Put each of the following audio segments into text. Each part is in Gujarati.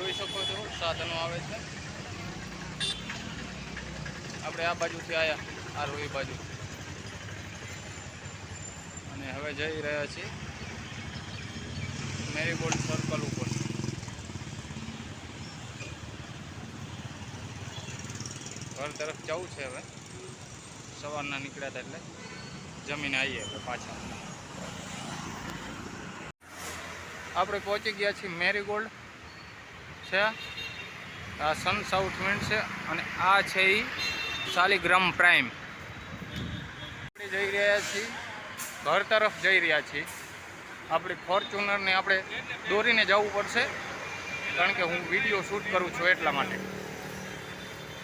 જોઈ શકો છો સાધનો આવે છે। આપણે આ બાજુથી આવ્યા આ રોઈ બાજુ અને હવે જઈ રહ્યા છીએ મેરીગોલ્ડ સર્કલ ઉપર। ઘર તરફ જવું છે। હવે સવારના નીકળ્યા હતા એટલે જમીને આવીએ હવે પાછા। આપણે પહોંચી ગયા છીએ મેરીગોલ્ડ છે। આ સન સાઉથ વિન્ડ છે અને આ છે એ શાલિગ્રામ પ્રાઇમ। આપણે જઈ રહ્યા છીએ ઘર તરફ જઈ રહ્યા છીએ। આપણી ફોર્ચ્યુનરને આપણે દોરીને જવું પડશે કારણ કે હું વિડીયો શૂટ કરું છું એટલા માટે।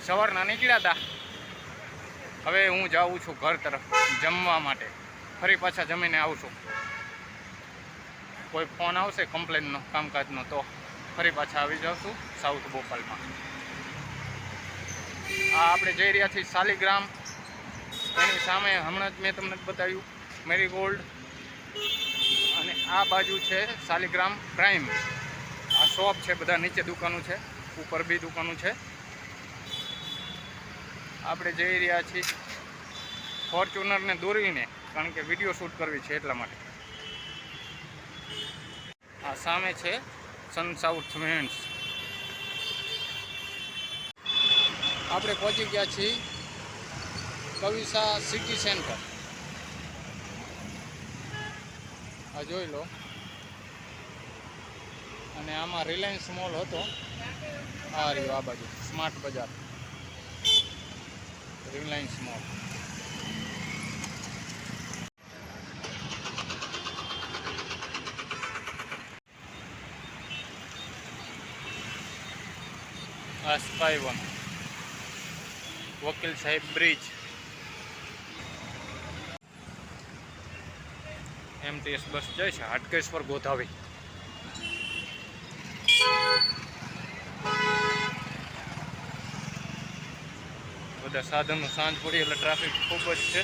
સવારના નીકળ્યા હતા હવે હું જાઉં છું ઘર તરફ જમવા માટે। ફરી પાછા જમીને આવશું। કોઈ ફોન આવશે કમ્પ્લેનનો કામકાજનો તો ફરી પાછા આવી જાઉં સાઉથ બોપલમાં। આ આપણે જઈ રહ્યા છીએ શાલિગ્રામ। એની સામે હમણાં જ મેં તમને બતાવ્યું મેરીગોલ્ડ અને આ બાજુ છે શાલિગ્રામ પ્રાઇમ। આ શોપ છે બધા નીચે દુકાનો છે ઉપર બી દુકાનો છે। આપણે જઈ રહ્યા છીએ ફોર્ચ્યુનરને દોરીને કારણ કે વિડીયો શૂટ કરવી છે એટલા માટે। આ સામે છે સન સાઉથ વિન્ડ્સ। આપણે પહોંચી ગયા છીએ કવિસા સિટી સેન્ટર। આ જોઈ લો અને આમાં રિલાયન્સ મોલ હતો। આ રહ્યો આ બાજુ સ્માર્ટ બજાર રિલાયન્સ મોલ। આ સ્કાય વન વકીલ સાહેબ બ્રિજ MTS બસ જાય છે હાટકેશ્વર ગોધાવી। બધા સાધનો સાંજ પડી એટલે ટ્રાફિક ખૂબ જ છે।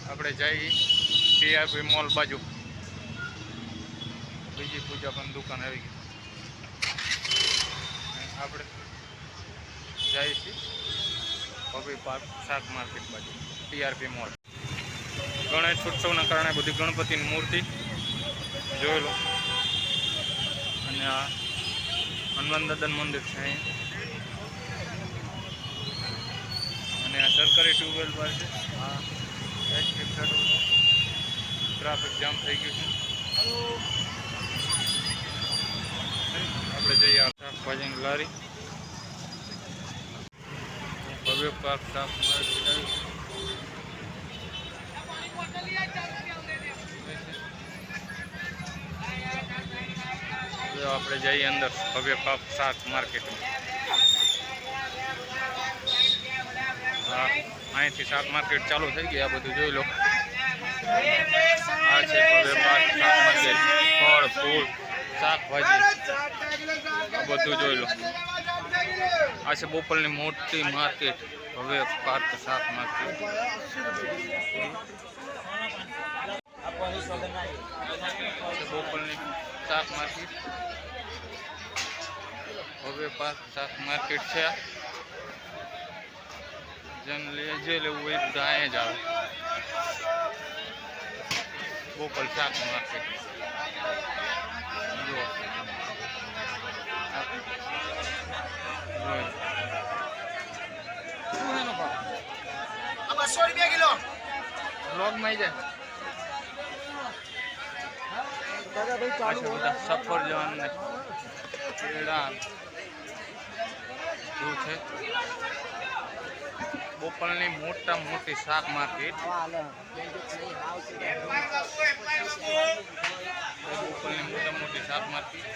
આપણે જઈ TRP મોલ બાજુ બીજી પૂજા પણ દુકાન આવી ગઈ। આપણે જઈએ છીએ કબીર પાર્ક શાક માર્કેટ બાજુ TRP મોલ। ગણેશ ઉત્સવના કારણે બધી ગણપતિની મૂર્તિ જોઈ લો અને આ હનુમાન દાદાનું મંદિર છે અહીંયા અને આ સરકારી ટ્યુબવેલ પર છે। આ ટ્રાફિક જામ થઈ ગયું છે। આપણે જઈએ શાકભાજીની લારી ભવ્ય પાર્ક શાક માર્કેટ। આપણે જઈએ અંદર ભવ્ય પાક શાક માર્કેટમાં। અહીંથી શાક માર્કેટ ચાલુ થઈ ગઈ। આ બધું જોઈ લો આ છે ભવ્ય પાક શાક માર્કેટ। ફળ ફૂલ શાકભાજી બધું જોઈ લો। આ છે બોપલની મોટી માર્કેટ ભવ્ય પાર્ક શાક માર્કેટ। બોપલની શાક માર્કેટ ભવ્ય પાર્ક શાક માર્કેટ છે। જેને જે લેવું હોય બધા અહીંયા જ આવે। બોપલ શાક માર્કેટ જુઓ ₹200 કિલો બ્લોગમાં જાય। બધા સફરજન ને કેળા શું છે। બોપલની મોટા મોટી શાક માર્કેટ બોપલની મોટા મોટી શાક માર્કેટ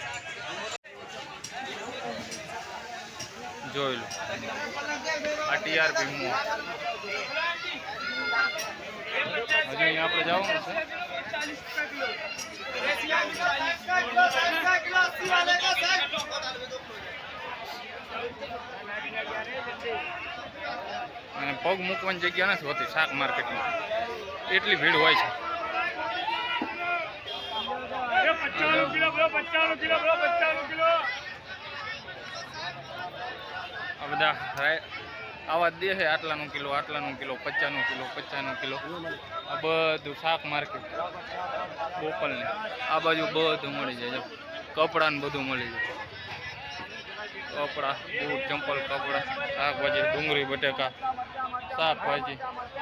જોઈ લો। આ TRP મોલ હજુ અહીંયા આપણે જવાનું છે। અને પગ મૂકવાની જગ્યા નથી હોતી શાક માર્કેટમાં, એટલી ભીડ હોય છે. આ બધા આવા દે છે, આટલાનું કિલો, આટલાનું કિલો, 50નું કિલો, 50નું કિલો. આ બધું શાક માર્કેટ બોપલને આ બાજુ બધું મળી જાય. કપડાં ને બધું મળી જાય. કપડા, બૂટ, ચંપલ, કપડા, શાકભાજી, ડુંગળી, બટેકા, શાકભાજી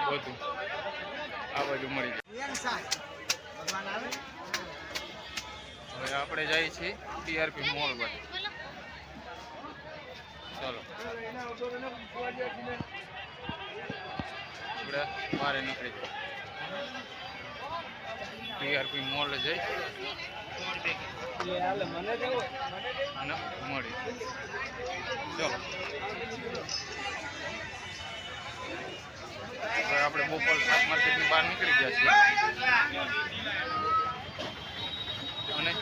બધું આ બાજુ મળી જાય. હવે આપણે જઈએ છીએ ટીઆરપી મોલ બાજુ. ચાલો આપણે બહાર નીકળી જાય. ટીઆરપી મોલ જઈ અને મળી. ચાલો હવે આપણે બોપલ શાક માર્કેટની બહાર નીકળી ગયા છીએ અને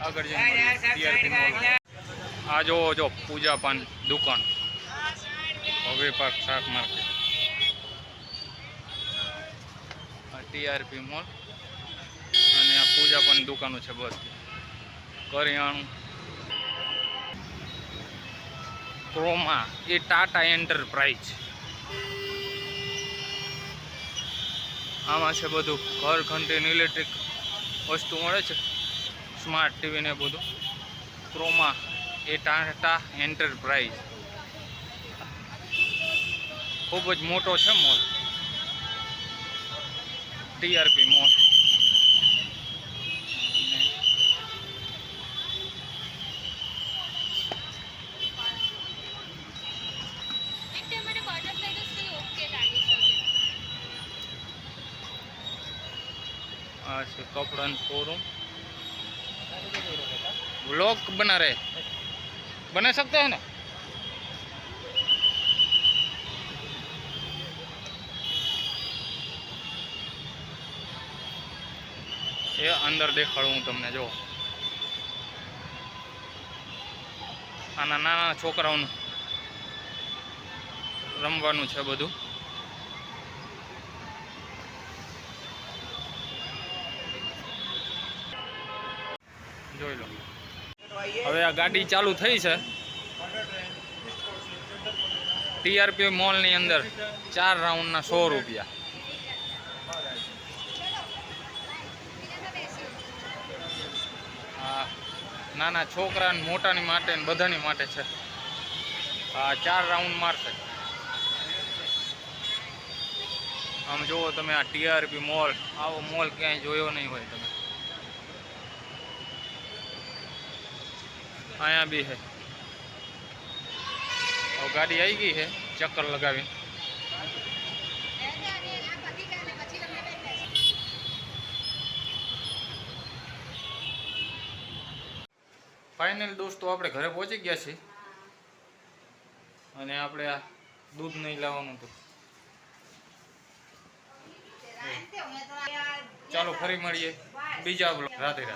આગળ જઈને ટીઆરપી મોલ. આ જો પૂજા પાન દુકાન, હવે પાક શાક માર્કેટ, આ ટીઆરપી મોલ અને આ પૂજા પાન દુકાનો છે બસ. કરિયાણું, ક્રોમા એ ટાટા એન્ટરપ્રાઇઝ. આમાં છે બધું ઘર ઘંટી ઇલેક્ટ્રિક વસ્તુ મળે છે, સ્માર્ટ ટીવી ને બધું. ક્રોમા એ ટાટા એન્ટરપ્રાઇઝ ખૂબ જ મોટો છે મોલ, ટીઆરપી મોલ. આ છે કપડાનું શोरूम. व्लॉग बना रहे, बना सकते हैं ना? એ અંદર દેખાડું હું તમને. જો આના નાના છોકરાઓનું રમવાનું છે બધું. જોઈ લો. હવે આ ગાડી ચાલુ થઈ છે ટીઆરપી મોલની અંદર. 4 રાઉન્ડના 100 રૂપિયા. હા, નાના છોકરા ને મોટાની માટે ને બધાની માટે છે. હા, 4 રાઉન્ડ મારશે. આમ જુઓ તમે, આ ટીઆરપી મોલ, આવો મોલ ક્યાંય જોયો નહીં હોય તમે. અહીંયા બી છે. ગાડી આવી ગઈ છે ચક્કર લગાવી. ફાઇનલ દોસ્તો આપણે ઘરે પહોંચી ગયા છીએ અને આપણે આ દૂધ નહીં લાવવાનું હતું. ચાલો ફરી મળીએ બીજા બ્લોગ. રાધે રાધે.